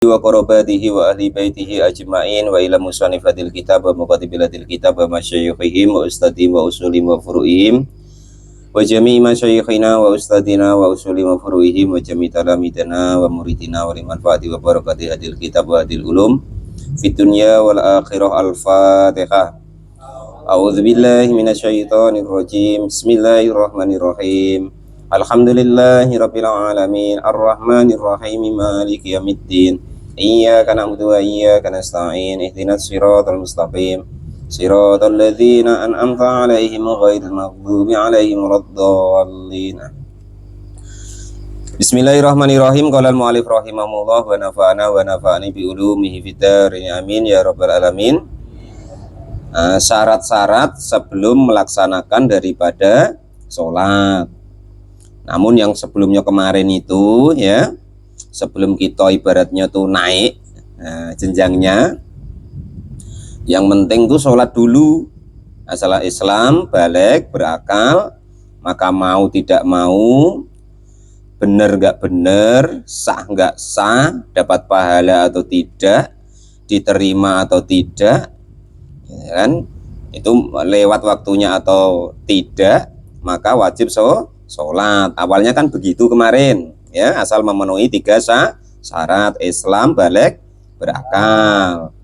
wa qarabatihi wa ahli baitihi ajma'in wa ila musannifil kitab wa muqaddimatil kitab wa masyayikhihim wa ustadihim wa usulim wa furu'ihim wa jami'i masyayikhina wa ustadina wa usulim wa furu'ihim wa jami'i talamidana wa muridina wa limanfaati wa barakati hadil kitab wa hadil ulum fid dunya wal akhirah. Al-Fatihah. A'udzu billahi minasyaitonir rajim. Bismillahirrahmanirrahim. Alhamdulillahi rabbil alamin arrahmanir rahim maliki yaumiddin. Iyyaka na'budu wa iyyaka nasta'in. Ihdinas siratal mustaqim. Siratal ladzina an'amta 'alaihim ghairil maghdubi 'alaihim waladdallin. Bismillahirrahmanirrahim. Qala al-mu'allif rahimahullah wa nafa'ana wa nafa'ani bi ulumihi fid dharain amin ya rabbal alamin. Syarat-syarat sebelum melaksanakan daripada sholat. Namun yang sebelumnya kemarin itu ya, sebelum kita ibaratnya tuh naik jenjangnya, yang penting tuh sholat dulu. Asal Islam, balik, berakal, maka mau tidak mau, benar nggak benar, sah nggak sah, dapat pahala atau tidak, diterima atau tidak, ya kan? Itu lewat waktunya atau tidak, maka wajib sholat. Awalnya kan begitu kemarin ya, asal memenuhi 3 syarat Islam, balik, berakal.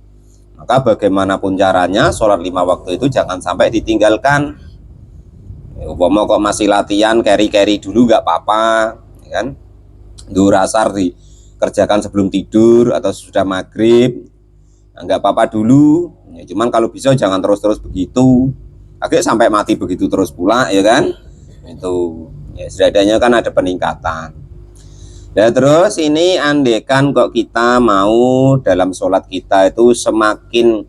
Maka bagaimanapun caranya sholat 5 waktu itu jangan sampai ditinggalkan. Umpama kok masih latihan carry dulu nggak apa-apa, ya kan? Duhur asar dikerjakan sebelum tidur atau sudah maghrib, nggak apa-apa dulu. Ya, cuman kalau bisa jangan terus-terus begitu. Akhirnya sampai mati begitu terus pula, ya kan? Itu ya, setidaknya kan ada peningkatan. Dan terus ini andekan kok kita mau dalam sholat kita itu semakin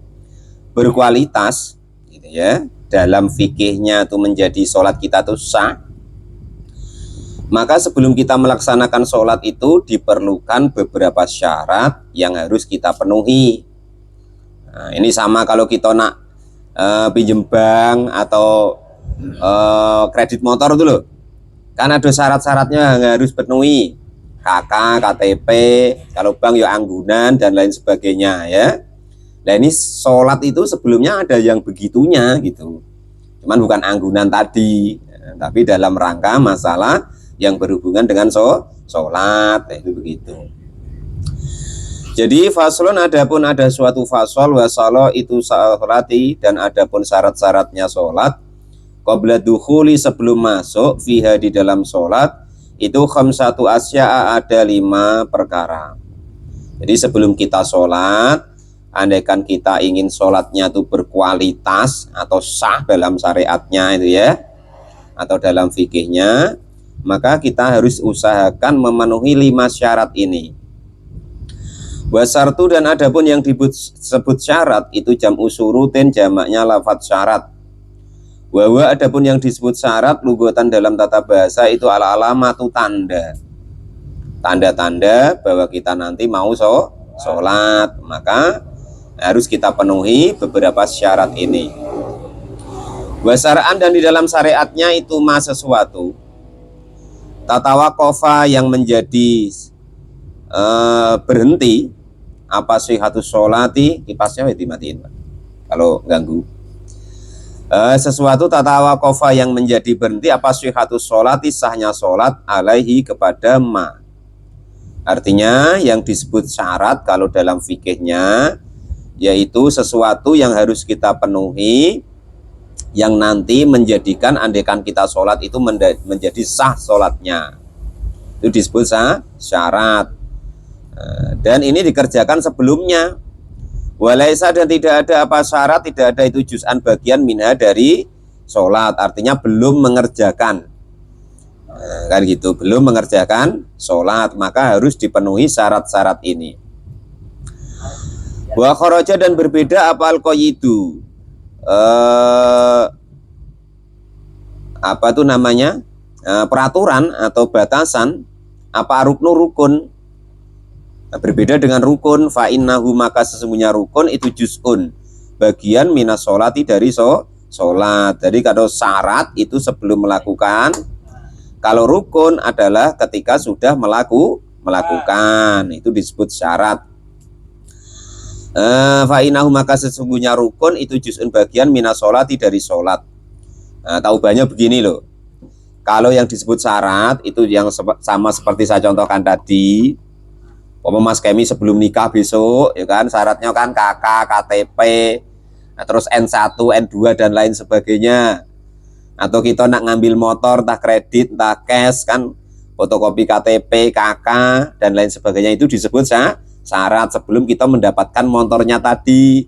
berkualitas gitu ya, dalam fikihnya itu menjadi sholat kita itu sah, maka sebelum kita melaksanakan sholat itu diperlukan beberapa syarat yang harus kita penuhi. Nah, ini sama kalau kita nak pinjem bank atau kredit motor itu loh, kan ada syarat-syaratnya yang harus penuhi. KK, KTP, kalau bank ya anggunan dan lain sebagainya ya. Nah ini sholat itu sebelumnya ada yang begitunya gitu, cuman bukan anggunan tadi, tapi dalam rangka masalah yang berhubungan dengan sholat, itu begitu. Jadi faslun, adapun ada suatu fasol, wasalo itu sholati, dan adapun syarat-syaratnya sholat, qabla dukhuli, sebelum masuk, fiha, di dalam sholat, itu khamsatu asya'a, ada 5 perkara. Jadi sebelum kita sholat, andaikan kita ingin sholatnya itu berkualitas atau sah dalam syariatnya itu ya, atau dalam fikihnya, maka kita harus usahakan memenuhi 5 syarat ini. Wasartu, dan adapun yang disebut syarat itu jam'u syurutin, jamaknya lafadz syarat. Wawa, adapun yang disebut syarat lugatan dalam tata bahasa itu alamatu, tanda-tanda bahwa kita nanti mau sholat, maka harus kita penuhi beberapa syarat ini. Wasaraan, dan di dalam syariatnya itu sesuatu tatawakofa, yang menjadi berhenti, apa syihatus sholati, kipasnya dimatiin kalau ganggu. Sesuatu tatawakofa, yang menjadi berhenti, apa syihatus sholati, sahnya sholat, alaihi, kepada ma. Artinya yang disebut syarat kalau dalam fikihnya yaitu sesuatu yang harus kita penuhi, yang nanti menjadikan andekan kita sholat itu menjadi sah sholatnya, itu disebut syarat. Dan ini dikerjakan sebelumnya. Walaisa, dan tidak ada apa syarat, tidak ada itu juz'an, bagian minha, dari sholat, artinya belum mengerjakan, kan gitu, belum mengerjakan sholat, maka harus dipenuhi syarat-syarat ini. Wa kharaja, dan berbeda apa al-qayyidu, apa tuh namanya, peraturan atau batasan, apa rukun. Berbeda dengan rukun, fa innahu, maka sesungguhnya rukun itu juz'un, bagian minas sholati, dari sholat. Jadi kalau syarat itu sebelum melakukan, kalau rukun adalah ketika sudah melakukan, itu disebut syarat. Fa'inahu maka sesungguhnya rukun itu juz'un bagian minas sholati dari sholat. Nah, taubahnya begini loh. Kalau yang disebut syarat itu yang sama seperti saya contohkan tadi. Mas Kemi sebelum nikah besok, ya kan syaratnya kan KK, KTP, nah, terus N1, N2 dan lain sebagainya. Atau kita nak ngambil motor, entah kredit, entah cash kan, fotokopi KTP, KK dan lain sebagainya itu disebut syarat sebelum kita mendapatkan motornya tadi.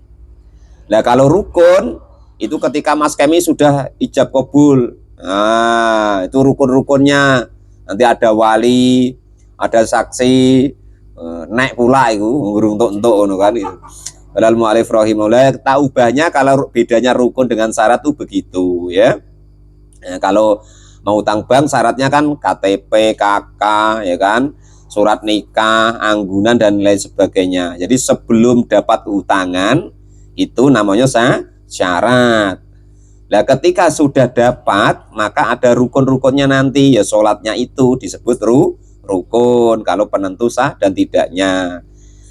Nah kalau rukun itu ketika Mas Kemi sudah ijab kabul, nah itu rukun-rukunnya. Nanti ada wali, ada saksi, naik pula itu ngurung untuk kan itu. Padahal mu'alif rahimahullah taubahnya kalau bedanya rukun dengan syarat itu begitu ya. Nah, kalau mau utang bank syaratnya kan KTP, KK ya kan, surat nikah, anggunan dan lain sebagainya. Jadi sebelum dapat utangan itu namanya syarat. Nah ketika sudah dapat maka ada rukun-rukunnya nanti ya, sholatnya itu disebut rukun kalau penentu sah dan tidaknya.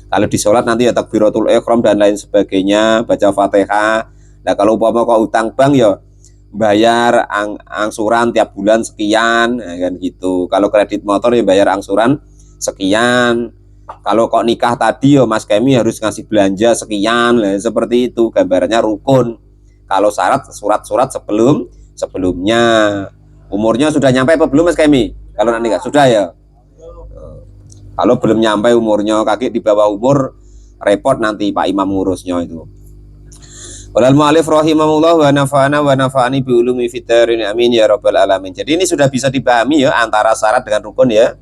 Kalau di sholat nanti ya takbiratul ihram dan lain sebagainya, baca Fatihah. Nah kalau umpama kok utang bank ya bayar angsuran tiap bulan sekian, nah, kan gitu. Kalau kredit motor ya bayar angsuran sekian. Kalau kok nikah tadi ya Mas Kemi harus ngasih belanja sekian, nah, seperti itu gambarannya rukun. Kalau syarat surat-surat sebelumnya. Umurnya sudah nyampe apa belum Mas Kemi? Kalau nanti nikah sudah ya. Kalau belum nyampe umurnya, kaki di bawah umur, repot nanti Pak Imam ngurusnya itu. Walal mu'alif rahimahullah wa nafa'ana wa nafa'ani bi ulumi fitarin amin ya rabbal alamin. Jadi ini sudah bisa dipahami ya antara syarat dengan rukun ya.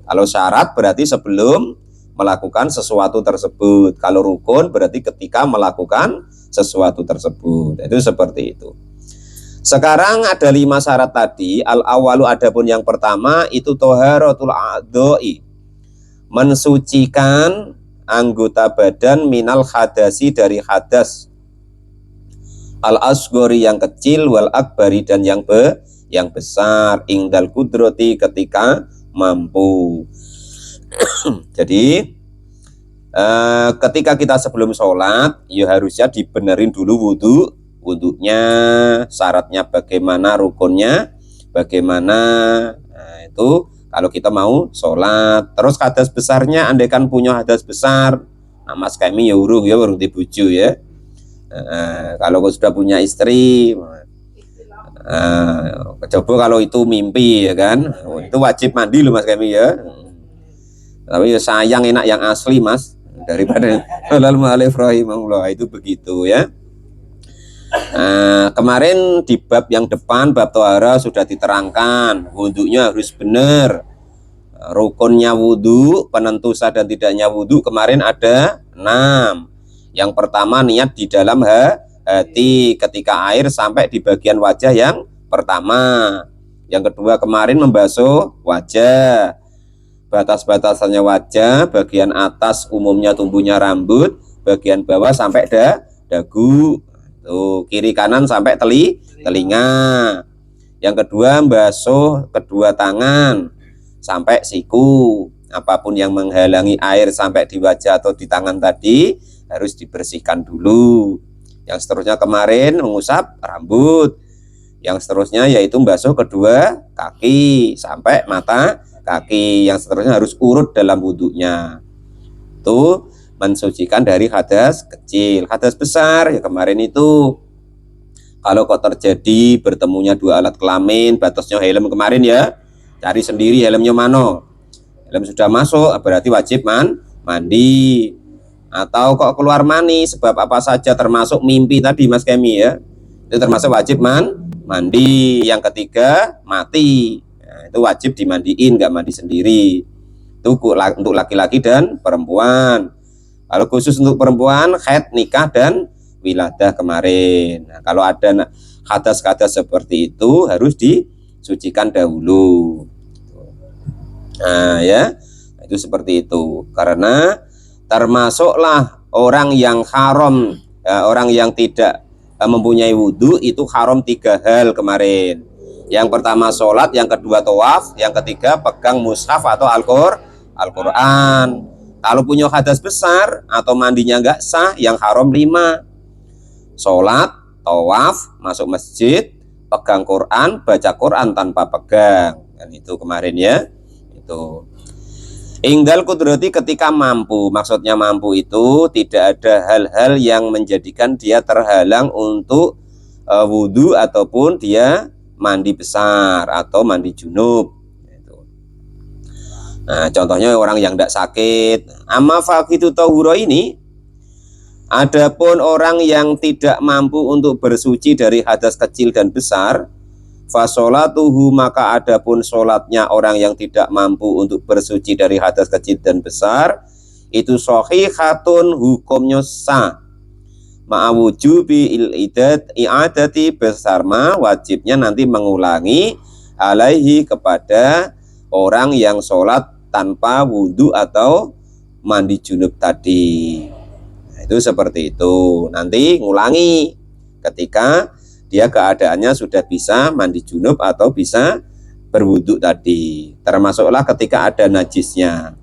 Kalau syarat berarti sebelum melakukan sesuatu tersebut. Kalau rukun berarti ketika melakukan sesuatu tersebut. Itu seperti itu. Sekarang ada 5 syarat tadi. Al-awalu adapun yang pertama itu toharatul a'dha'i, mensucikan anggota badan minal hadasi dari hadas, al asgori yang kecil, wal akbari dan yang besar, ingdal kudroti ketika mampu. Jadi ketika kita sebelum sholat ya harusnya dibenerin dulu wudhunya, syaratnya bagaimana, rukunnya bagaimana, nah itu kalau kita mau sholat. Terus hadas besarnya, andaikan punya hadas besar, nah Mas Kemi ya urung dibuju ya. Kalau sudah punya istri, coba kalau itu mimpi ya kan, itu wajib mandi loh Mas Kemi ya. Tapi ya sayang enak yang asli Mas daripada halal mu'alif rahimahullah, itu begitu ya. Kemarin di bab yang depan, bab tohara sudah diterangkan wudhunya harus benar, rukunnya wudhu, penentu sah dan tidaknya wudhu kemarin ada 6. Yang pertama niat di dalam hati ketika air sampai di bagian wajah yang pertama. Yang kedua kemarin membasuh wajah, batas-batasannya wajah, bagian atas umumnya tumbuhnya rambut, bagian bawah sampai dagu. Tuh, kiri kanan sampai telinga. Yang kedua basuh kedua tangan sampai siku. Apapun yang menghalangi air sampai di wajah atau di tangan tadi harus dibersihkan dulu. Yang seterusnya kemarin mengusap rambut. Yang seterusnya yaitu basuh kedua kaki sampai mata kaki. Yang seterusnya harus urut dalam wudhunya. Itu mensucikan dari hadas kecil. Hadas besar ya kemarin itu kalau kok terjadi bertemunya 2 alat kelamin, batasnya helm kemarin ya, cari sendiri helmnya mana. Helm sudah masuk berarti wajib mandi. Atau kok keluar mani sebab apa saja termasuk mimpi tadi Mas Kemi ya, itu termasuk wajib mandi. Yang ketiga mati, nah, itu wajib dimandiin, nggak mandi sendiri. Itu untuk laki-laki dan perempuan. Kalau khusus untuk perempuan, haid, nikah, dan wiladah kemarin. Nah, kalau ada hadas-hadas seperti itu harus disucikan dahulu. Nah ya, itu seperti itu. Karena termasuklah orang yang haram, orang yang tidak mempunyai wudhu itu haram 3 hal kemarin. Yang pertama sholat, yang kedua tawaf, yang ketiga pegang mushaf atau Al-Quran. Kalau punya hadas besar atau mandinya nggak sah, yang haram 5. Sholat, tawaf, masuk masjid, pegang Quran, baca Quran tanpa pegang. Dan itu kemarin ya. Itu. Inggal kudrati ketika mampu. Maksudnya mampu itu tidak ada hal-hal yang menjadikan dia terhalang untuk wudhu ataupun dia mandi besar atau mandi junub. Nah, contohnya orang yang tidak sakit. Amma faqidu tahura ini, adapun orang yang tidak mampu untuk bersuci dari hadas kecil dan besar, fasolatuhu, maka adapun sholatnya orang yang tidak mampu untuk bersuci dari hadas kecil dan besar, itu shahihatun, hukumnya sah. Ma'awujubi i'adati besar ma, wajibnya nanti mengulangi alaihi kepada orang yang sholat tanpa wudhu atau mandi junub tadi. Nah, itu seperti itu. Nanti ngulangi ketika dia keadaannya sudah bisa mandi junub atau bisa berwudhu tadi. Termasuklah ketika ada najisnya.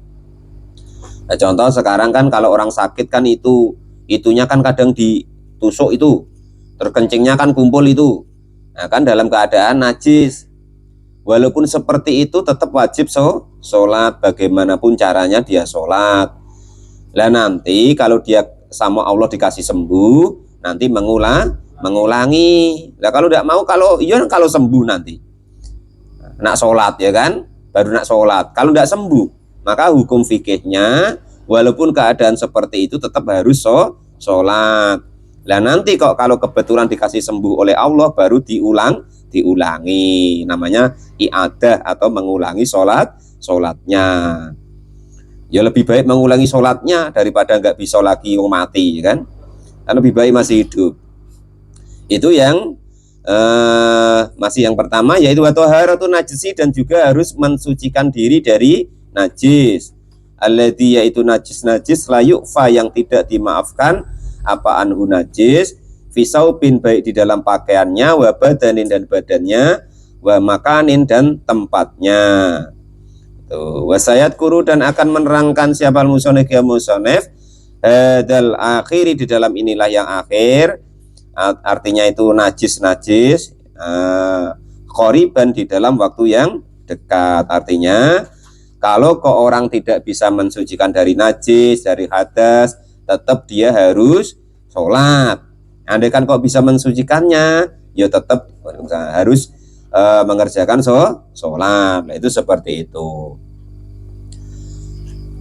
Nah, contoh sekarang kan kalau orang sakit kan itunya kan kadang ditusuk itu, terkencingnya kan kumpul itu. Nah, kan dalam keadaan najis. Walaupun seperti itu tetap wajib sholat, bagaimanapun caranya dia sholat. Lah nanti kalau dia sama Allah dikasih sembuh, nanti mengulangi. Lah kalau tidak mau, kalau sembuh nanti nak sholat ya kan, baru nak sholat. Kalau tidak sembuh, maka hukum fikihnya walaupun keadaan seperti itu tetap harus sholat. Lah nanti kok kalau kebetulan dikasih sembuh oleh Allah baru diulangi, namanya i'adah atau mengulangi sholatnya. Ya lebih baik mengulangi sholatnya daripada nggak bisa lagi mati kan, kan lebih baik masih hidup. Itu yang masih yang pertama, yaitu taharatu najisi, dan juga harus mensucikan diri dari najis. Alladzi, yaitu najis la yu'fa, yang tidak dimaafkan, apa anhu najis, fisaubin, baik di dalam pakaiannya, wa badanin, dan badannya, wa makanin, dan tempatnya. Wasayat kuru, dan akan menerangkan siapa al-musonef ya musonef hadal akhiri, di dalam inilah yang akhir, artinya itu najis qoriban, di dalam waktu yang dekat. Artinya kalau kok orang tidak bisa mensucikan dari najis, dari hadas, tetap dia harus sholat. Andai kan kok bisa mensucikannya, ya tetap harus mengerjakan sholat. Nah, itu seperti itu.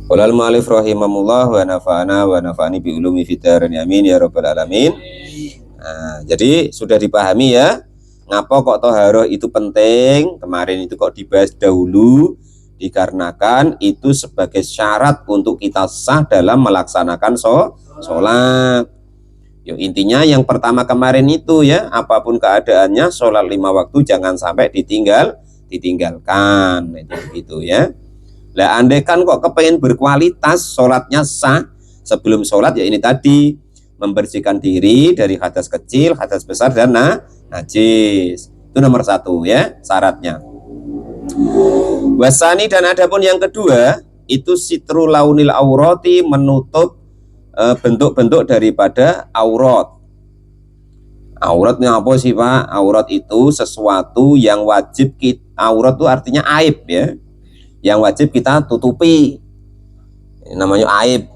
Qolal mu'alif rahimahullah wa nafa'ana wa nafa'ani bi ulumi fitarin amin ya rabbal alamin. Nah, jadi sudah dipahami ya, ngapa kok toharoh itu penting. Kemarin itu kok dibahas dahulu, dikarenakan itu sebagai syarat untuk kita sah dalam melaksanakan sholat. Yo, intinya yang pertama kemarin itu ya, apapun keadaannya sholat 5 waktu jangan sampai ditinggalkan. Itu begitu ya. Lah andai kan kok kepengen berkualitas, sholatnya sah, sebelum sholat ya ini tadi, membersihkan diri dari hadas kecil, hadas besar, dan najis. Itu nomor 1 ya syaratnya. Wasani, dan adapun yang kedua itu sitru launil aurati, menutup bentuk-bentuk daripada aurat. Auratnya apa sih Pak? Aurat itu sesuatu yang wajib aurat itu artinya aib ya, yang wajib kita tutupi, namanya aib.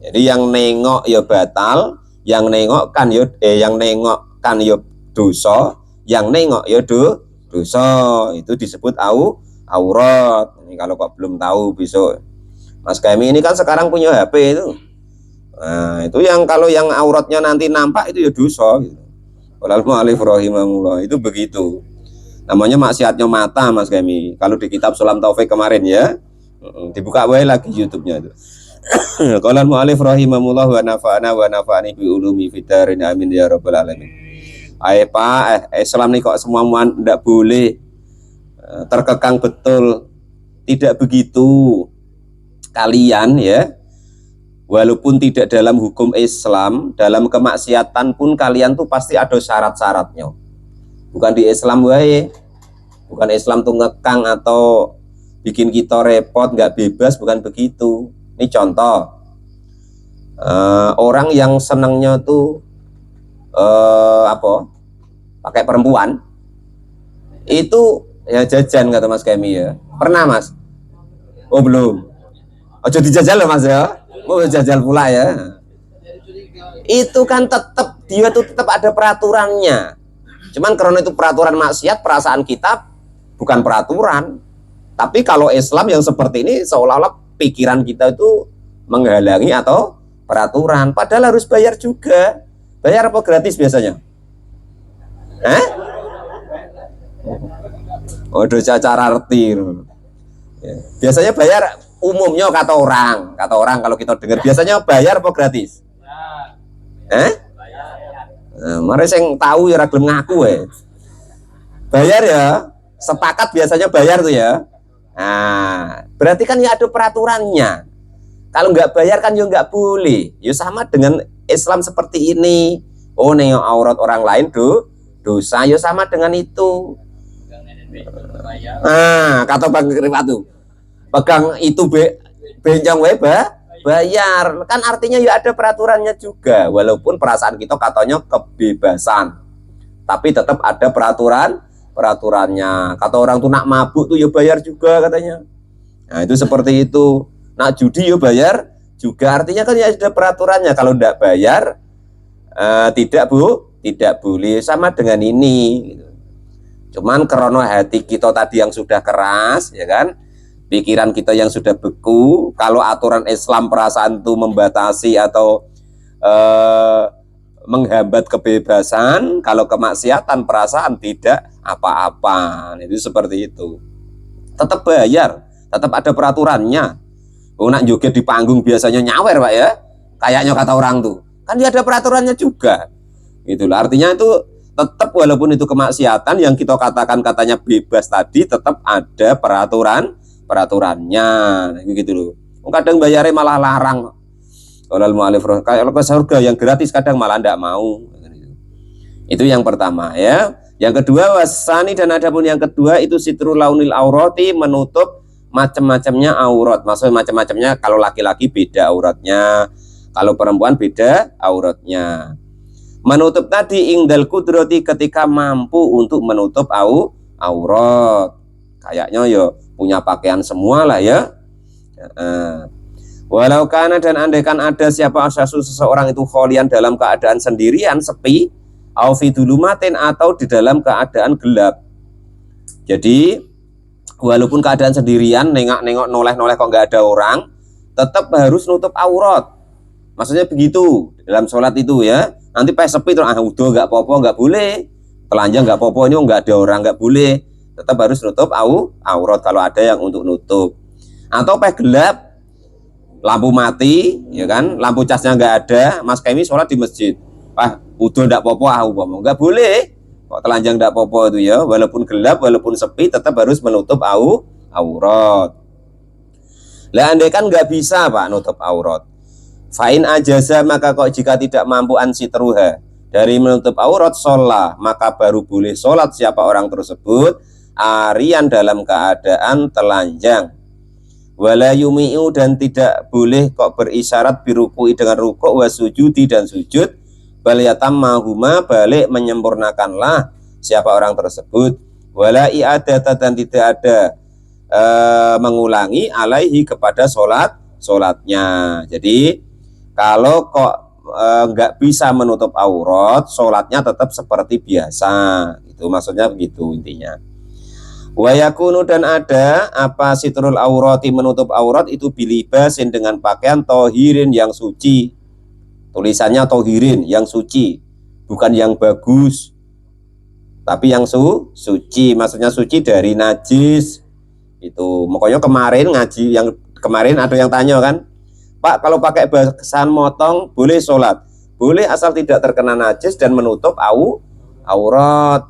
Jadi yang nengok ya batal, yang nengok kan ya dosa, yang nengok ya dosa. Itu disebut aurat. Ini kalau kok belum tahu besok, Mas Kemi ini kan sekarang punya HP itu. Nah, itu yang kalau yang auratnya nanti nampak itu ya dosa gitu. Walal mu'alif rahimahullah, itu begitu. Namanya maksiatnya mata Mas Kemi. Kalau di kitab Sulam Taufik kemarin ya, dibuka wae lagi YouTube-nya itu. Qolal mu'alif rahimahullah wa nafa'ana wa nafa'ani bi ulumi fitarin amin ya rabbal alamin. Pak, Islam nih kok semua tidak boleh terkekang betul. Tidak begitu. Kalian ya, walaupun tidak dalam hukum Islam, dalam kemaksiatan pun kalian tuh pasti ada syarat-syaratnya. Bukan di Islam wae. Bukan Islam tuh ngekang atau bikin kita repot, nggak bebas, bukan begitu. Ini contoh orang yang senangnya tuh apa? Pakai perempuan itu ya jajan kata Mas Kemi ya. Pernah Mas? Oh belum. Ojo dijajal loh Mas ya. Mau jajal pula ya. Itu kan tetap dia tuh tetap ada peraturannya. Cuman karena itu peraturan maksiat, perasaan kita bukan peraturan. Tapi kalau Islam yang seperti ini seolah-olah pikiran kita itu menghalangi atau peraturan. Padahal harus bayar juga. Bayar apa gratis biasanya? Oh, dosa cara arti. Ya. Biasanya bayar umumnya kata orang kalau kita dengar biasanya bayar apa gratis? Mari saya tahu ya ragam ngaku bayar ya, sepakat biasanya bayar tuh ya. Nah, berarti kan ya ada peraturannya. Kalau nggak bayar kan ya nggak boleh. Ya sama dengan Islam seperti ini. Oh, nengok aurat orang lain dosa, ya sama dengan itu. Nah, kata Bang Rifatu, pegang itu benjang bayar. Kan artinya ya ada peraturannya juga. Walaupun perasaan kita katanya kebebasan, tapi tetap ada peraturannya. Kata orang tuh nak mabuk tuh ya bayar juga katanya. Nah, itu seperti itu. Nak judi ya bayar juga. Artinya kan ya ada peraturannya. Kalau tidak bayar tidak boleh. Sama dengan ini. Cuman karena hati kita tadi yang sudah keras, ya kan, pikiran kita yang sudah beku, kalau aturan Islam perasaan itu membatasi atau menghambat kebebasan, kalau kemaksiatan perasaan tidak apa-apa. Itu seperti itu. Tetap bayar, tetap ada peraturannya. Oh, nak joget di panggung biasanya nyawer Pak ya, kayaknya kata orang tuh, kan dia ada peraturannya juga. Itulah artinya itu tetap walaupun itu kemaksiatan yang kita katakan katanya bebas tadi tetap ada peraturannya gitu loh. Kadang bayarnya malah larang. Olal mu'alif kalau ke surga yang gratis kadang malah tidak mau. Itu yang pertama ya. Yang kedua wasani, dan adapun yang kedua itu sitrul launil aurati, menutup macam-macamnya aurat. Maksudnya macam-macamnya, kalau laki-laki beda auratnya, kalau perempuan beda auratnya. Menutup tadi ingdal kudrati, ketika mampu untuk menutup aurat. Kayaknya ya punya pakaian semua lah ya. Walau kana, dan andaikan ada siapa asyasu seseorang itu kholian dalam keadaan sendirian sepi, au fi dulumatin, atau di dalam keadaan gelap. Jadi walaupun keadaan sendirian, nengok-nengok noleh-noleh kok nggak ada orang, tetap harus nutup aurat. Maksudnya begitu dalam sholat itu ya. Nanti pas sepi terus udah nggak apa-apa, nggak boleh. Telanjang nggak apa-apa, ini nggak ada orang, nggak boleh. Tetap harus nutup aurat kalau ada yang untuk nutup. Atau pas gelap, lampu mati, ya kan? Lampu casnya nggak ada. Mas Kemi sholat di masjid. Udah nggak apa-apa, nggak boleh. Kok telanjang nggak apa-apa itu ya. Walaupun gelap, walaupun sepi, tetap harus menutup aurat. Lah andai kan nggak bisa Pak nutup aurat. Fa'in ajaza, maka kok jika tidak mampu ansitruha, dari menutup aurat, sholat, maka baru boleh sholat siapa orang tersebut arian dalam keadaan telanjang. Wala yumi'u, dan tidak boleh kok berisyarat birukui dengan rukuk, wasujudi, dan sujud. Baliyatam mahuma, balik menyempurnakanlah siapa orang tersebut. Wala i'adata, dan tidak ada mengulangi alaihi kepada sholatnya. Jadi kalau kok nggak bisa menutup aurat, sholatnya tetap seperti biasa. Itu maksudnya begitu intinya. Wa yakunu, dan ada apa sitrul aurati, menutup aurat itu bilibasin, dengan pakaian tohirin, yang suci. Tulisannya tohirin, yang suci, bukan yang bagus, tapi yang suci. Maksudnya suci dari najis. Itu makanya kemarin ngaji yang kemarin ada yang tanya kan, Pak, kalau pakai basan motong boleh sholat? Boleh, asal tidak terkena najis dan menutup aurat.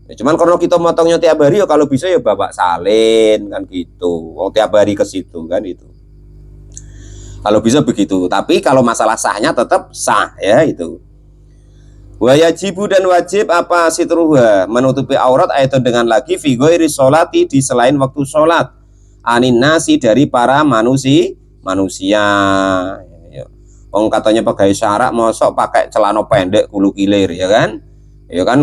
Ya, cuman kalau kita motongnya tiap hari ya kalau bisa ya bapak salin kan gitu. Tiap hari ke situ kan itu. Kalau bisa begitu. Tapi kalau masalah sahnya tetap sah ya itu. Wajibu, dan wajib apa sitruha, menutupi aurat itu dengan lagi fi ghairi sholati, di selain waktu sholat, anin nasi, dari para manusia. Ya. Wong katanya pegawai syarak mosok pakai celana pendek kulu kilir ya kan? Ya kan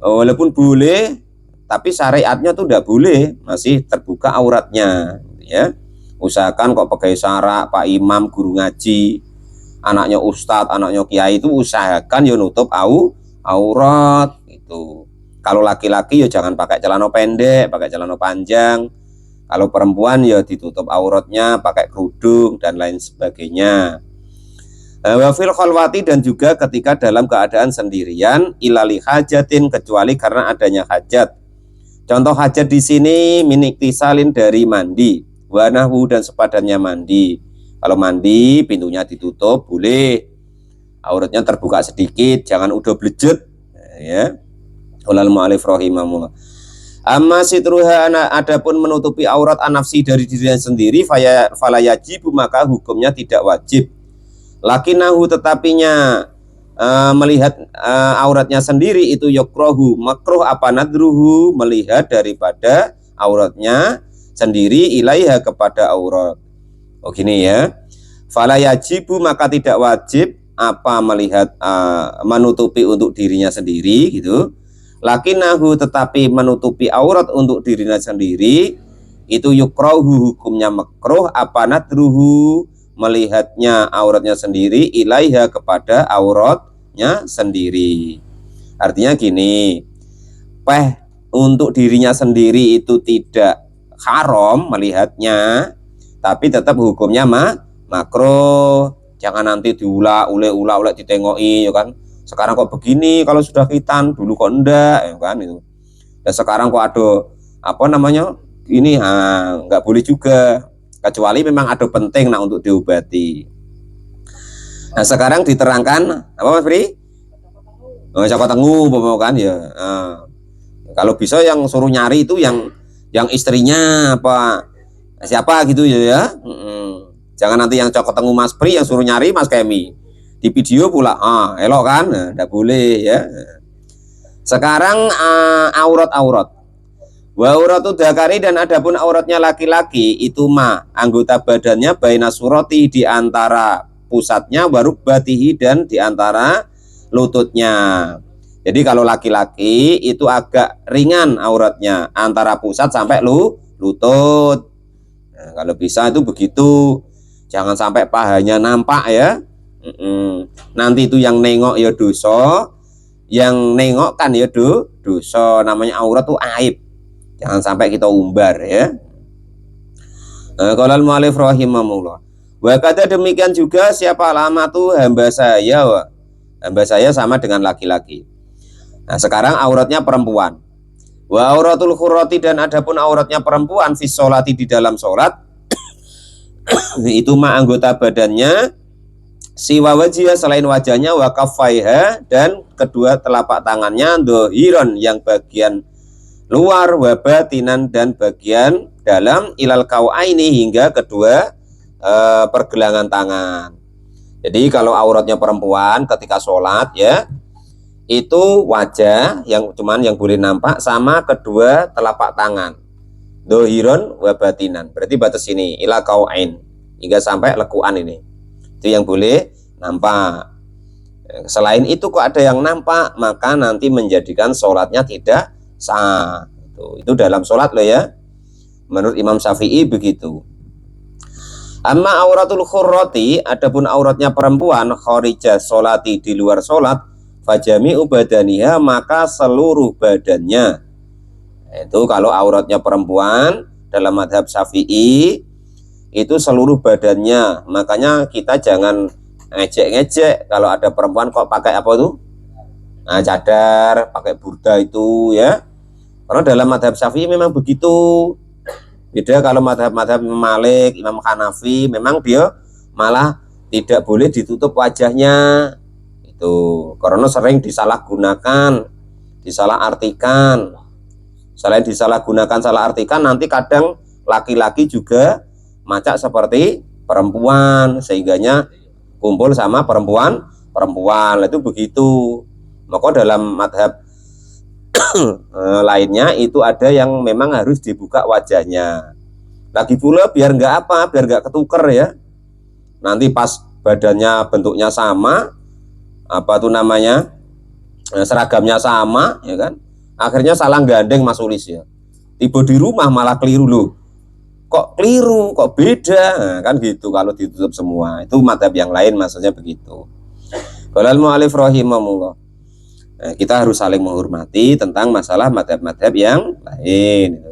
walaupun boleh tapi syariatnya tuh tidak boleh, masih terbuka auratnya ya. Usahakan kok pegawai syarak, Pak Imam, guru ngaji, anaknya ustadz, anaknya kiai itu usahakan ya nutup aurat itu. Kalau laki-laki ya jangan pakai celana pendek, pakai celana panjang. Kalau perempuan ya ditutup auratnya pakai kerudung dan lain sebagainya. Wafil khalwati, dan juga ketika dalam keadaan sendirian, ilali hajatin, kecuali karena adanya hajat. Contoh hajat di sini miniktisalin, dari mandi, wanahu, dan sepadannya mandi. Kalau mandi pintunya ditutup boleh, auratnya terbuka sedikit, jangan udah blejet ya. Ulal mu'alif rahimahullah. Amma sitruha, adapun menutupi aurat anafsi dari dirinya sendiri, falayajibu, maka hukumnya tidak wajib. Lakinahu, tetapinya melihat auratnya sendiri itu yukrohu, makruh apa nadruhu, melihat daripada auratnya sendiri ilaiha, kepada aurat. Oh gini ya, falayajibu, maka tidak wajib apa melihat menutupi untuk dirinya sendiri gitu. Lakinahu, tetapi menutupi aurat untuk dirinya sendiri itu yukrohu, hukumnya makruh apa nadruhu, melihatnya auratnya sendiri ilaiha, kepada auratnya sendiri. Artinya gini, untuk dirinya sendiri itu tidak haram melihatnya, tapi tetap hukumnya makruh. Jangan nanti diulek ditengoki ya kan. Sekarang kok begini kalau sudah khitan, dulu kok enggak ya kan itu. Dan sekarang kok ada apa namanya? Ini enggak boleh juga. Kecuali memang ada penting untuk diobati. Nah, sekarang diterangkan apa Mas Bri? Oh, Joko Tengu kan ya. Kalau bisa yang suruh nyari itu yang istrinya apa siapa gitu ya. Jangan nanti yang Joko Tengu Mas Pri yang suruh nyari Mas Kemi. Di video pula elok kan, enggak boleh ya. Sekarang aurat-aurat. Wa auratu dzakari, dan adapun auratnya laki-laki itu anggota badannya baina surati, di antara pusatnya, warukbatihi, dan di antara lututnya. Jadi kalau laki-laki itu agak ringan auratnya, antara pusat sampai lutut. Nah, kalau bisa itu begitu. Jangan sampai pahanya nampak ya. Nanti itu yang nengok ya dosa, yang nengok kan ya dosa. Namanya aurat tuh aib. Jangan sampai kita umbar ya. Qala al-mu'allif rahimahullah. Wa kata demikian juga siapa lama tuh hamba saya. Hamba saya sama dengan laki-laki. Nah, sekarang auratnya perempuan. Wa auratul khurrati, dan adapun auratnya perempuan fi sholati, di dalam sholat itu anggota badannya, siwa wajhiha, selain wajahnya, wa kaffaiha, dan kedua telapak tangannya, dohiron, yang bagian luar, wa batinan, dan bagian dalam, ilal kau'aini, hingga kedua pergelangan tangan. Jadi kalau auratnya perempuan ketika sholat ya, itu wajah yang boleh nampak, sama kedua telapak tangan, dohiron wa batinan, berarti batas ini ilal kau'ain, hingga sampai lekuan ini, itu yang boleh nampak. Selain itu kok ada yang nampak, maka nanti menjadikan sholatnya tidak sah. Itu dalam sholat loh ya, menurut Imam Syafi'i begitu. Amma auratul khurrati, adapun auratnya perempuan, kharijah sholati, di luar sholat, fajami'u badaniha, maka seluruh badannya. Itu kalau auratnya perempuan dalam madhab Syafi'i itu seluruh badannya. Makanya kita jangan ngejek-ngejek kalau ada perempuan kok pakai apa tuh, cadar, pakai burda itu ya. Karena dalam madhab Syafi'i memang begitu. Beda kalau madhab Imam Malik, Imam Hanafi, memang dia malah tidak boleh ditutup wajahnya. Itu karena sering disalahgunakan, disalahartikan. Selain disalahgunakan, salah artikan, nanti kadang laki-laki juga macak seperti perempuan, sehingganya kumpul sama perempuan, itu begitu. Maka dalam madhab lainnya itu ada yang memang harus dibuka wajahnya. Lagi pula biar nggak ketuker ya. nanti pas badannya bentuknya sama, apa tuh namanya, seragamnya sama, ya kan, akhirnya salah gandeng Mas Ulis ya, tiba di rumah malah keliru loh, kok keliru, kok beda, nah, kan gitu kalau ditutup semua. Itu madhab yang lain maksudnya begitu. Qala al-mu'allif rahimahullah. Nah, kita harus saling menghormati tentang masalah madhab-madhab yang lain.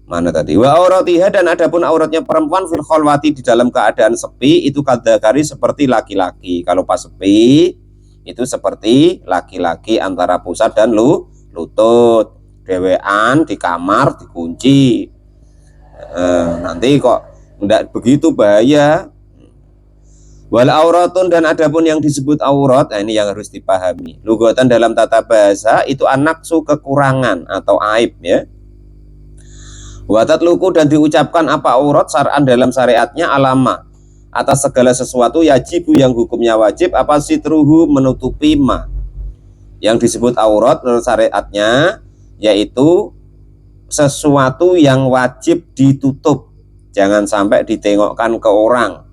Mana tadi? Wa auratiha, dan adapun auratnya perempuan fil khalwati, di dalam keadaan sepi, itu kadzakari, seperti laki-laki. Kalau pas sepi itu seperti laki-laki, antara pusat dan lutut, dewean di kamar dikunci. Nanti kok enggak begitu, bahaya. Wal auratun, dan adapun yang disebut aurat, nah ini yang harus dipahami. Lugatan dalam tata bahasa itu anaksu, kekurangan atau aib ya. Watat luku, dan diucapkan apa aurat syar'an dalam syariatnya, alama, atas segala sesuatu, yajibu yang hukumnya wajib, apa sitruhu, menutupi ma. Yang disebut aurat menurut syariatnya yaitu sesuatu yang wajib ditutup, jangan sampai ditengokkan ke orang.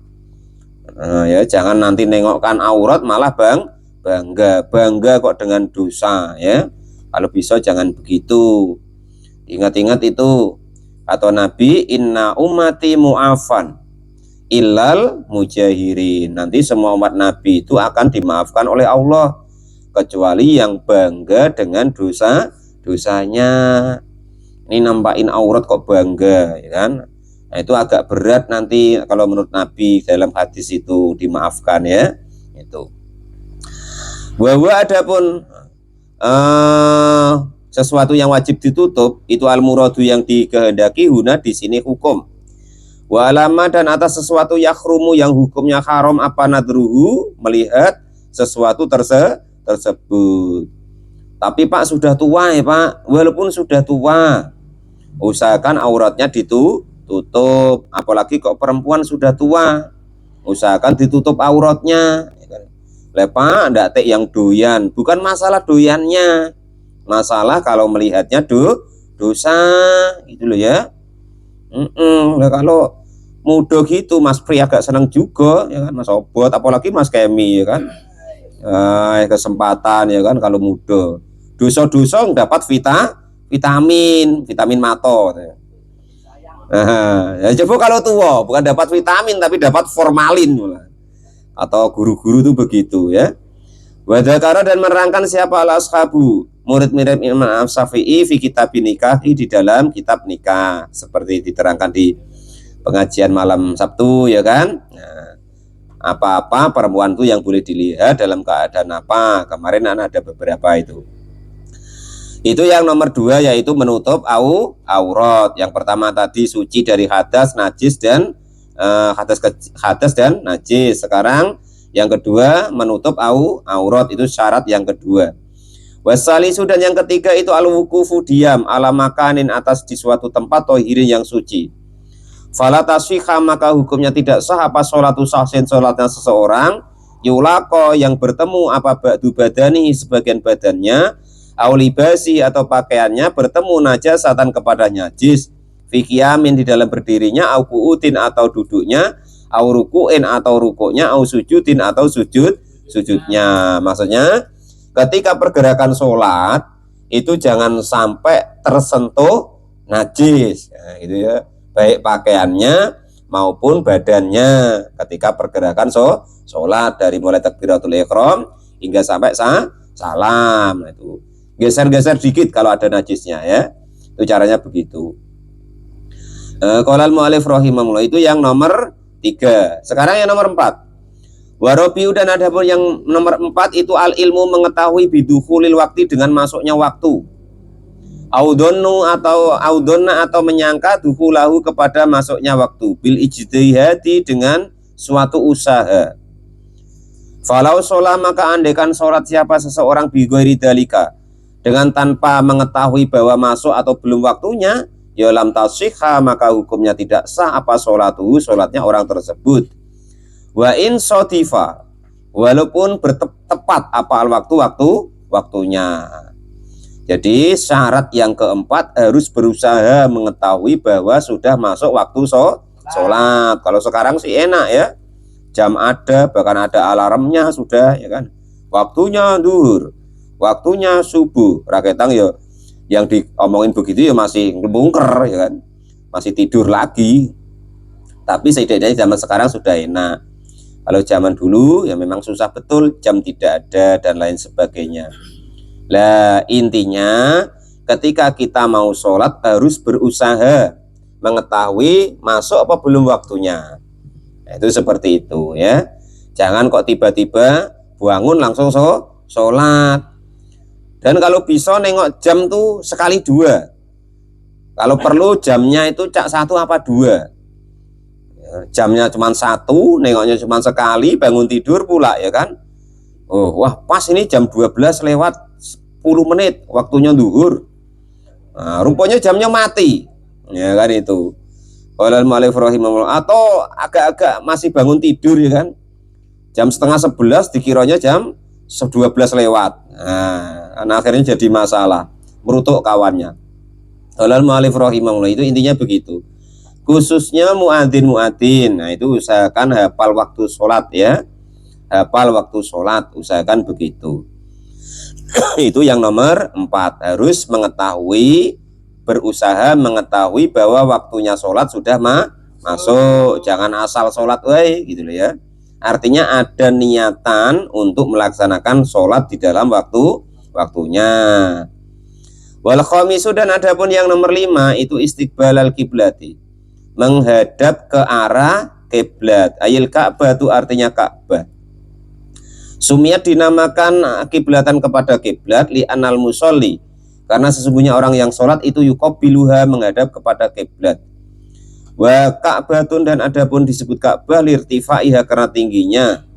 Ya, jangan nanti nengokkan aurat malah bangga kok dengan dosa ya. Kalau bisa jangan begitu. Ingat-ingat itu atau Nabi, inna ummati mu'afan illal mujahirin. Nanti semua umat Nabi itu akan dimaafkan oleh Allah kecuali yang bangga dengan dosanya. Ini nampakin aurat kok bangga, ya kan? Nah, itu agak berat nanti kalau menurut Nabi dalam hadis itu dimaafkan ya. Itu. Bahwa adapun sesuatu yang wajib ditutup itu al-muradu, yang dikehendaki, huna di sini hukum. Wa alama, dan atas sesuatu yakhrumu, yang hukumnya haram, apa nadruhu, melihat sesuatu tersebut. Tapi Pak sudah tua ya Pak, walaupun sudah tua usahakan auratnya ditutup. Apalagi kok perempuan sudah tua, usahakan ditutup auratnya. Lepas ndak tek yang doyan, bukan masalah doyannya, masalah kalau melihatnya dosa gitu loh ya. Nah, kalau muda gitu Mas Pri agak senang juga ya kan, Mas Obot, apalagi Mas Kemi ya kan. Kesempatan ya kan, kalau muda dosa-dosa dapat vitamin mato ya. Ya coba kalau tua bukan dapat vitamin tapi dapat formalin malah. Atau guru-guru itu begitu ya. Wadakara, dan menerangkan siapa al-ashabu, murid-murid Imam Syafi'i fi kitab nikah, di dalam kitab nikah, seperti diterangkan di pengajian malam Sabtu ya kan. Nah, apa-apa perempuan itu yang boleh dilihat dalam keadaan apa, kemarin ada beberapa itu. Itu yang nomor 2, yaitu menutup aurat. Yang pertama tadi suci dari hadas, najis, dan hadas dan najis. Sekarang yang kedua menutup aurat, itu syarat yang kedua. Wasalisu, dan yang ketiga itu al-wukufu, diam, ala makanin, atas di suatu tempat tohirin yang suci. Fala tasfiha, maka hukumnya tidak sah apa sholatu sahsin, sholatnya seseorang, yulako, yang bertemu apa ba'du badani, sebagian badannya, aulibasi, atau pakaiannya bertemu najasatan kepada najis, fikiamin, di dalam berdirinya, au kuutin, atau duduknya, au rukuin, atau rukuknya, au sujudin, atau sujudnya. Maksudnya ketika pergerakan sholat itu jangan sampai tersentuh najis, nah, gitu ya, baik pakaiannya maupun badannya ketika pergerakan sholat, dari mulai takbiratul ihram hingga sampai salam. Nah, itu geser-geser dikit kalau ada najisnya ya. Itu caranya begitu. Qala al-mu'allif rahimahullah, itu yang nomor 3. Sekarang yang nomor 4. Warobiu, dan ada pun yang nomor 4 itu al-ilmu, mengetahui bidukhulil waktu, dengan masuknya waktu. Audonnu, atau audonna, atau menyangka dukhulahu, kepada masuknya waktu, bil ijtihadi, dengan suatu usaha. Falau sholah, maka andekan sholat siapa seseorang bi ghairi dalika, dengan tanpa mengetahui bahwa masuk atau belum waktunya, ya lam tasihha, maka hukumnya tidak sah apa sholatuhu, sholatnya orang tersebut. Wa in sotifa, walaupun bertepat apa waktunya. Jadi syarat yang keempat harus berusaha mengetahui bahwa sudah masuk waktu sholat. Kalau sekarang sih enak ya, jam ada, bahkan ada alarmnya sudah ya kan. Waktunya duhur, waktunya subuh. Raketang ya yang diomongin begitu ya masih ngebungker ya kan, masih tidur lagi. Tapi setidaknya zaman sekarang sudah enak. Kalau zaman dulu ya memang susah betul, jam tidak ada dan lain sebagainya. Lah intinya ketika kita mau sholat harus berusaha mengetahui masuk apa belum waktunya. Nah, itu seperti itu ya. Jangan kok tiba-tiba bangun langsung sholat. Dan kalau bisa nengok jam tuh sekali dua. Kalau perlu jamnya itu cak satu apa dua. Jamnya cuma satu, nengoknya cuma sekali, bangun tidur pula ya kan. Oh, wah pas ini jam 12 lewat 10 menit waktunya duhur. Nah, rupanya jamnya mati. Ya kan itu. Walal mu'alif rahimahullah. Atau agak-agak masih bangun tidur ya kan. Jam setengah 11 dikiranya jam 12 lewat. Nah, akhirnya jadi masalah. Merutuk kawannya. Walal mu'alif rahimahullah itu intinya begitu. Khususnya muadzin. Nah itu usahakan hafal waktu sholat ya, hafal waktu sholat, usahakan begitu. Itu yang nomor 4, harus mengetahui, berusaha mengetahui bahwa waktunya sholat sudah masuk. Jangan asal sholat gitu loh ya. Artinya ada niatan untuk melaksanakan sholat di dalam waktunya. Wal khamisu, dan adapun yang nomor 5 itu istiqbalal kiblati, menghadap ke arah kiblat. Ayil Ka'bah itu artinya Ka'bah. Sumiyat dinamakan kiblatan kepada kiblat li anal musolli, karena sesungguhnya orang yang sholat itu yuqabbiluha, menghadap kepada kiblat. Wa Ka'batun, dan adapun disebut Ka'bah lirtifaiha, karena tingginya.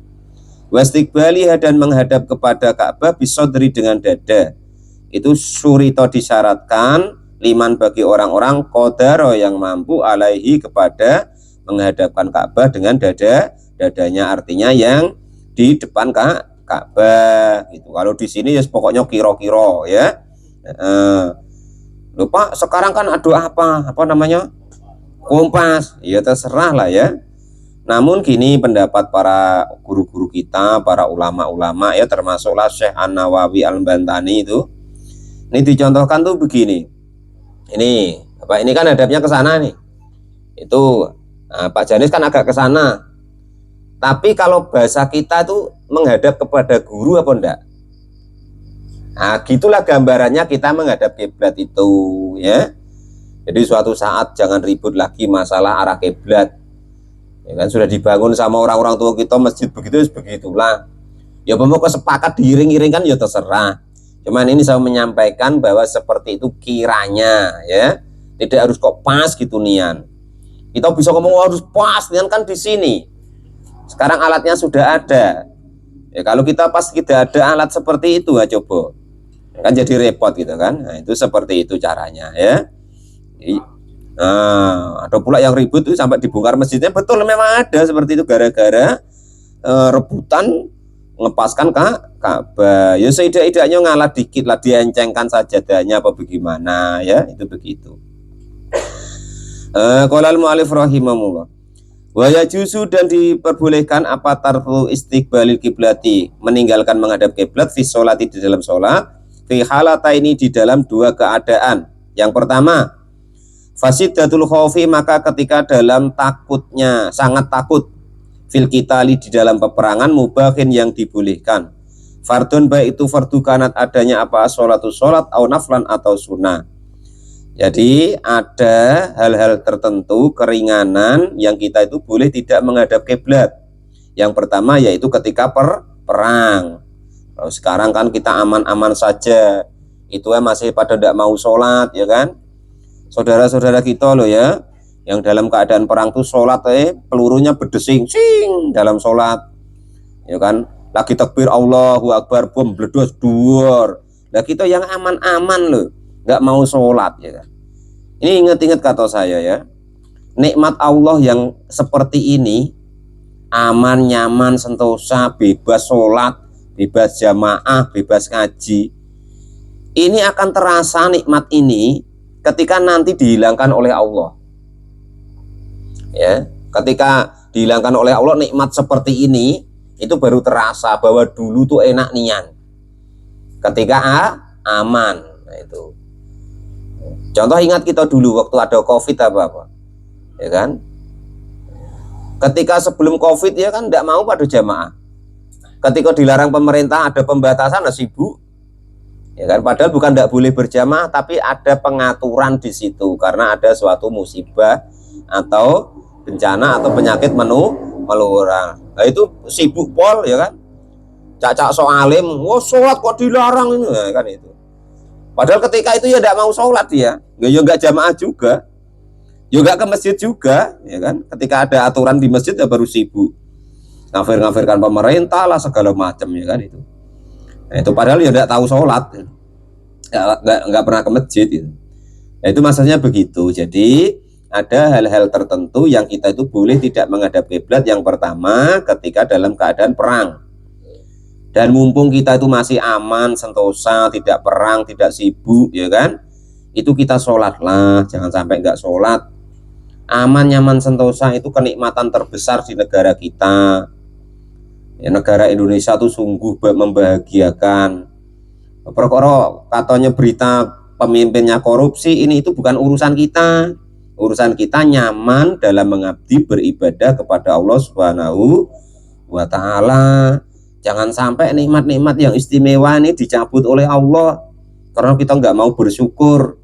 Wa istiqbaliha, dan menghadap kepada Ka'bah bisodri, dengan dada. Itu surito disyaratkan liman, bagi orang-orang qadaro yang mampu alaihi, kepada menghadapkan Ka'bah dengan dadanya, artinya yang di depan Ka'bah gitu. Kalau di sini ya pokoknya kiro-kiro ya. Lupa sekarang kan ada apa namanya, kompas, ya terserah lah ya. Namun gini pendapat para guru-guru kita, para ulama-ulama ya, termasuklah Syekh An-Nawawi Al-Bantani itu. Ini dicontohkan tuh begini. Ini kan hadapnya ke sana nih. Itu Pak Janis kan agak ke sana. Tapi kalau bahasa kita itu menghadap kepada guru apa enggak? Nah, gitulah gambarannya kita menghadap kiblat itu ya. Jadi suatu saat jangan ribut lagi masalah arah kiblat. Ya kan sudah dibangun sama orang-orang tua kita masjid begitu, begitulah. Ya pokoknya sepakat diiring-iringkan ya terserah. Cuman ini saya menyampaikan bahwa seperti itu kiranya ya, tidak harus kok pas gitu nian. Kita bisa ngomong harus pas nian kan di sini. Sekarang alatnya sudah ada. Ya kalau kita pas tidak ada alat seperti itu ya coba. Kan jadi repot gitu kan. Nah, itu seperti itu caranya ya. Nah, ada pula yang ribut itu sampai dibongkar masjidnya. Betul memang ada seperti itu gara-gara rebutan ngepaskan Ka'bah. Ya seidak-idaknya ngalah dikit lah, diencengkan sajadahnya apa bagaimana ya, itu begitu. Qolal mu'alif rahimahullah. Wa yajuzu, dan diperbolehkan apa tarku istiqbalil kiblati, meninggalkan menghadap kiblat fi sholati, di dalam sholat, fi halata, ini di dalam dua keadaan. Yang pertama, fasidatul khaufi, maka ketika dalam takutnya, sangat takut, fil qitali, di dalam peperangan, mubahin, yang dibolehkan. Fardun, baik itu fardu kanat, adanya apa, sholatu sholat, au naflan, atau sunnah. Jadi ada hal-hal tertentu, keringanan yang kita itu boleh tidak menghadap kiblat. Yang pertama yaitu ketika perang. Kalau sekarang kan kita aman-aman saja, itu masih pada tidak mau sholat ya kan. Saudara-saudara kita loh ya, yang dalam keadaan perang tuh sholat pelurunya berdesing sing dalam sholat ya kan, lagi takbir Allahu Akbar, bom bledos duar. Nah kita yang aman-aman loh, nggak mau sholat ya kan. Ini ingat-ingat kata saya ya, nikmat Allah yang seperti ini, aman, nyaman, sentosa, bebas sholat, bebas jamaah, bebas ngaji, ini akan terasa nikmat ini ketika nanti dihilangkan oleh Allah ya. Ketika dihilangkan oleh Allah nikmat seperti ini, itu baru terasa bahwa dulu tuh enak nian. Ketika aman. Nah, itu. Contoh ingat kita dulu waktu ada Covid apa-apa. Ya kan? Ketika sebelum Covid ya kan tidak mau pada jamaah. Ketika dilarang pemerintah ada pembatasan sibuk. Ya kan, padahal bukan tidak boleh berjamaah, tapi ada pengaturan di situ karena ada suatu musibah atau bencana atau penyakit menular. Nah itu sibuk pol ya kan, cacak soalim, wah sholat kok dilarang ini, nah, kan itu. Padahal ketika itu ya tidak mau sholat dia, ya nggak jamaah juga, juga ke masjid juga, ya kan. Ketika ada aturan di masjid ya baru sibuk ngafir-ngafirkan pemerintah lah segala macam ya kan itu. Nah, itu padahal ya tidak tahu sholat, nggak pernah ke masjid itu. Nah, itu maksudnya begitu. Jadi ada hal-hal tertentu yang kita itu boleh tidak menghadap kiblat. Yang pertama ketika dalam keadaan perang. Dan mumpung kita itu masih aman, sentosa, tidak perang, tidak sibuk, ya kan? Itu kita sholatlah, jangan sampai nggak sholat. Aman, nyaman, sentosa itu kenikmatan terbesar di negara kita. Ya, negara Indonesia tuh sungguh membahagiakan. Perkara katanya berita pemimpinnya korupsi, ini itu bukan urusan kita. Urusan kita nyaman dalam mengabdi beribadah kepada Allah Subhanahu wa Ta'ala. Jangan sampai nikmat-nikmat yang istimewa ini dicabut oleh Allah karena kita nggak mau bersyukur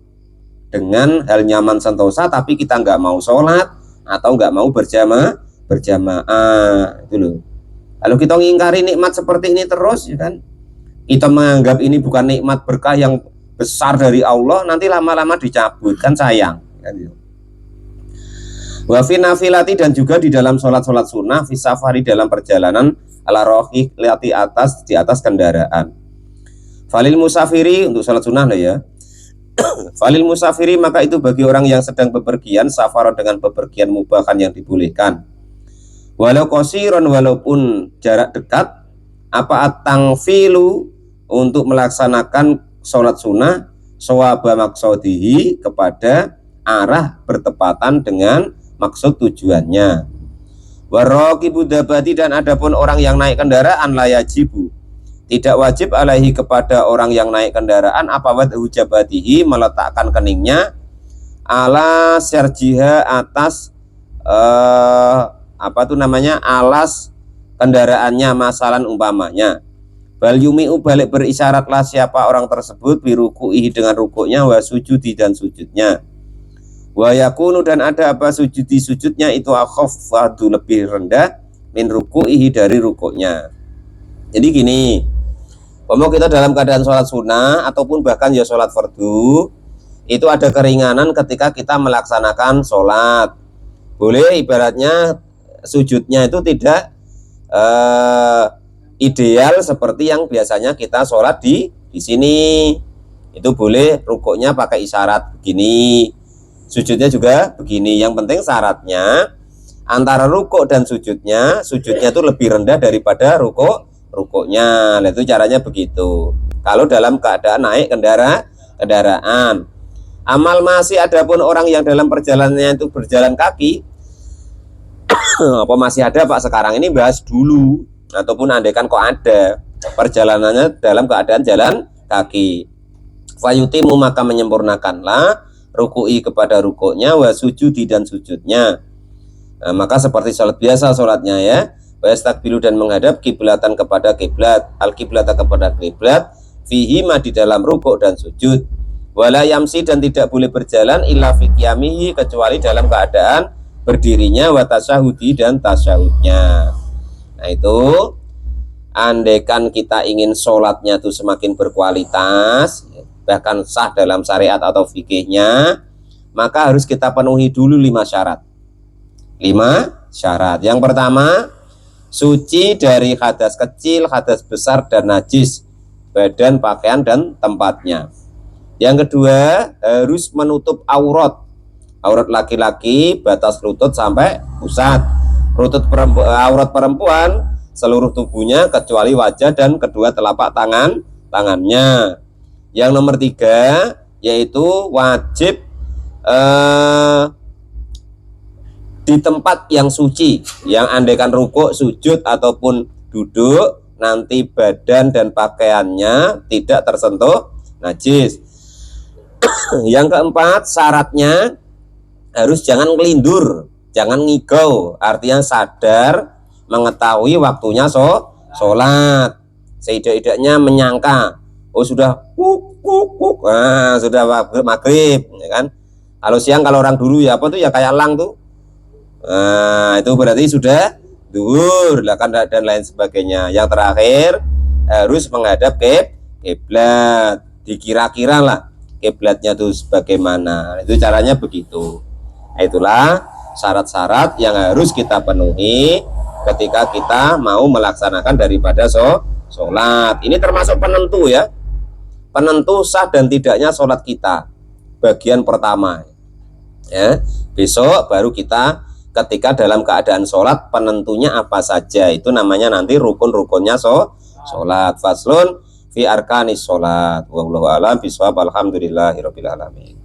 dengan hal nyaman sentosa, tapi kita nggak mau sholat atau nggak mau berjamaah itu loh. Kalau kita ngingkari nikmat seperti ini terus, ya kan, kita menganggap ini bukan nikmat berkah yang besar dari Allah, nanti lama-lama dicabut, kan sayang. Kan gitu. Wa fi nafilati, dan juga di dalam sholat-sholat sunnah, fi safari, dalam perjalanan, ala rohih, di atas kendaraan. Falil musafiri, untuk sholat sunnah lah ya. Falil musafiri, maka itu bagi orang yang sedang bepergian, safaron, dengan bepergian mubahan yang dibolehkan. Walau qasiron, walaupun jarak dekat, apa at-tangfilu, untuk melaksanakan sholat sunnah, shawaba maksodihi, kepada arah bertepatan dengan maksud tujuannya. Waraqibu dabati, dan adapun orang yang naik kendaraan, layajibu, tidak wajib alaihi, kepada orang yang naik kendaraan, apa wadhu jabatihi, meletakkan keningnya, ala serjiha, atas alas kendaraannya, masalan umpamanya. Bal yumi'u, balik berisyaratlah siapa orang tersebut, biruku'ihi, dengan rukuknya, wa sujudi, dan sujudnya. Wa yakunu, dan ada apa sujudi, sujudnya itu akhafadu, lebih rendah, min ruku'ihi, dari rukuknya. Jadi gini, kalau kita dalam keadaan sholat sunnah ataupun bahkan ya sholat fardu, itu ada keringanan ketika kita melaksanakan sholat. Boleh ibaratnya sujudnya itu tidak ideal seperti yang biasanya kita sholat di sini. Itu boleh rukuknya pakai isyarat begini, sujudnya juga begini. Yang penting syaratnya antara rukuk dan sujudnya itu lebih rendah daripada rukuknya. Nah, itu caranya begitu. Kalau dalam keadaan naik kendaraan. Amal masih, adapun orang yang dalam perjalanannya itu berjalan kaki, apa masih ada Pak sekarang ini, bahas dulu, ataupun andaikan kok ada perjalanannya dalam keadaan jalan kaki, fayutimu, maka menyempurnakanlah ruku'i, kepada rukuknya, wa sujudi, dan sujudnya. Nah, maka seperti sholat biasa sholatnya ya, wa yastakbilu, dan menghadap kiblatan, kepada kiblat, al kiblata, kepada kiblat, fihi ma, di dalam rukuk dan sujud, wala yamsi, dan tidak boleh berjalan, illa fi qiyamihi, kecuali dalam keadaan berdirinya, wa tasyahudi, dan tasyahudnya. Nah itu andaikan kita ingin sholatnya itu semakin berkualitas, bahkan sah dalam syariat atau fikihnya, maka harus kita penuhi dulu 5 syarat. 5 syarat. Yang pertama, suci dari hadas kecil, hadas besar, dan najis, badan, pakaian, dan tempatnya. Yang kedua, harus menutup aurat laki-laki, batas lutut sampai pusat. Aurat perempuan seluruh tubuhnya kecuali wajah dan kedua telapak tangannya. Yang nomor 3 yaitu wajib di tempat yang suci, yang andaikan rukuk, sujud ataupun duduk nanti badan dan pakaiannya tidak tersentuh najis. Yang keempat, syaratnya harus jangan ngelindur, jangan ngigau, artinya sadar mengetahui waktunya sholat, seidak-idaknya menyangka oh sudah sudah maghrib, ya kan. Kalau siang, kalau orang dulu ya apa tuh ya kayak elang tuh, itu berarti sudah duhur dan lain sebagainya. Yang terakhir harus menghadap ke kiblat, dikira-kira lah kiblatnya tuh sebagaimana, itu caranya begitu. Nah, itulah syarat-syarat yang harus kita penuhi ketika kita mau melaksanakan daripada sholat. Ini termasuk penentu ya, penentu sah dan tidaknya sholat kita, bagian pertama ya. Besok baru kita ketika dalam keadaan sholat penentunya apa saja, itu namanya nanti rukun-rukunnya sholat. Faslun fi arkanis sholat. Wallahu a'lam bishawab. Alhamdulillahirabbil alamin.